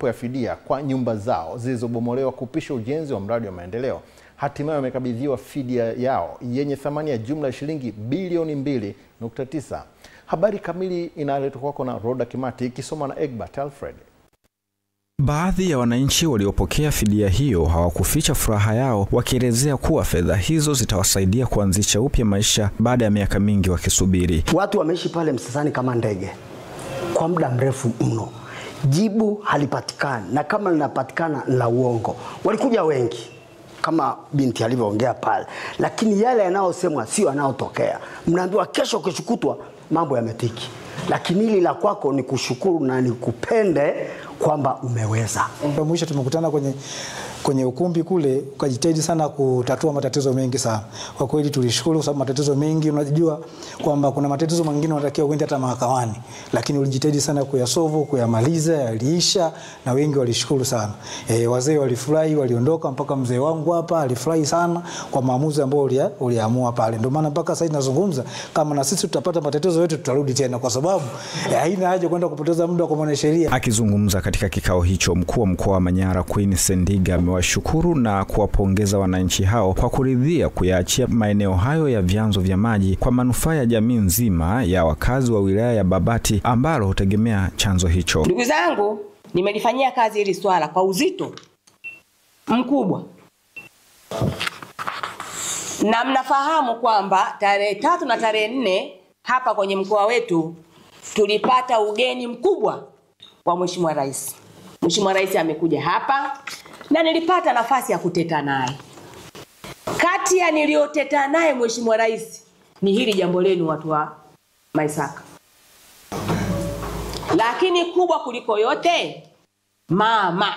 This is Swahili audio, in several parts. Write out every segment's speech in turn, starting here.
ya fidia kwa nyumba zao zilizobomolewa kupisha ujenzi wa mradi wa maendeleo. Hatimaye wamekabidhiwa fidia yao yenye thamani ya jumla ya shilingi bilioni 2.9. Habari kamili inaletwa kwako na Roda Kimati ikisoma na Egbert Alfred. Baadhi ya wananchi waliopokea fidia hiyo hawakuficha furaha yao, wakielezea kuwa fedha hizo zitawasaidia kuanzisha upya maisha baada ya miaka mingi wakisubiri. Watu wameishi pale Msasani kama ndege kwa muda mrefu mno. Jibu halipatikani, na kama linapatikana la uongo. Walikuja wengi kama binti alivyoongea pale, lakini yale yanayosemwa sio yanayotokea. Mnaambiwa kesho keshokutwa mambo yametiki. Lakini hili la kwako ni kushukuru na nikupende kwamba umeweza. Kwa mwisho tumekutana kwenye ukumbi kule, ukajitahidi sana kutatua matatizo mengi sana. Kwa kweli tulishukuru kwa sababu matatizo mengi, unajua kwamba kuna matatizo mengine unatakiwa uende hata mahakamani, lakini ulijitahidi sana kuyasolve, kuyamaliza, yaliisha na wengi walishukuru sana. Wazee walifurahi, waliondoka, mpaka mzee wangu hapa alifurahi sana kwa maamuzi ambayo uliamua pale. Ndio maana mpaka sasa nazungumza kama na sisi tutapata matatizo yetu tutarudi tena, kwa sababu haina haja kwenda kupoteza muda kwa mwanasheria. Akizungumza katika kikao hicho, mkuu wa mkoa wa Manyara Queen Sendiga amewashukuru na kuwapongeza wananchi hao kwa kuridhia kuyaachia maeneo hayo ya vyanzo vya maji kwa manufaa ya jamii nzima ya wakazi wa wilaya ya Babati ambalo hutegemea chanzo hicho. Ndugu zangu, nimelifanyia kazi hili swala kwa uzito mkubwa. Na mnafahamu kwamba tarehe 3 na tarehe 4 hapa kwenye mkoa wetu tulipata ugeni mkubwa wa Mheshimiwa Rais. Mheshimiwa Rais amekuja hapa na nilipata nafasi ya kuteta naye. Kati ya nilioteta naye Mheshimiwa Rais ni hili jambo lenu watu wa Maisaka. Lakini kubwa kuliko yote, Mama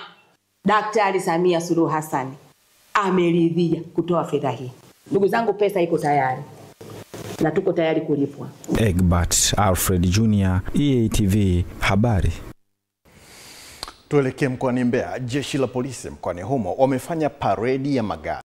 Daktari Samia Suluhu Hassan ameridhia kutoa fedha hii. Ndugu zangu, pesa iko tayari na tuko tayari kulipwa. Egbert Alfred Jr, EATV habari. Tuelekee mkoani Mbeya. Jeshi la polisi mkoani humo wamefanya paredi ya magari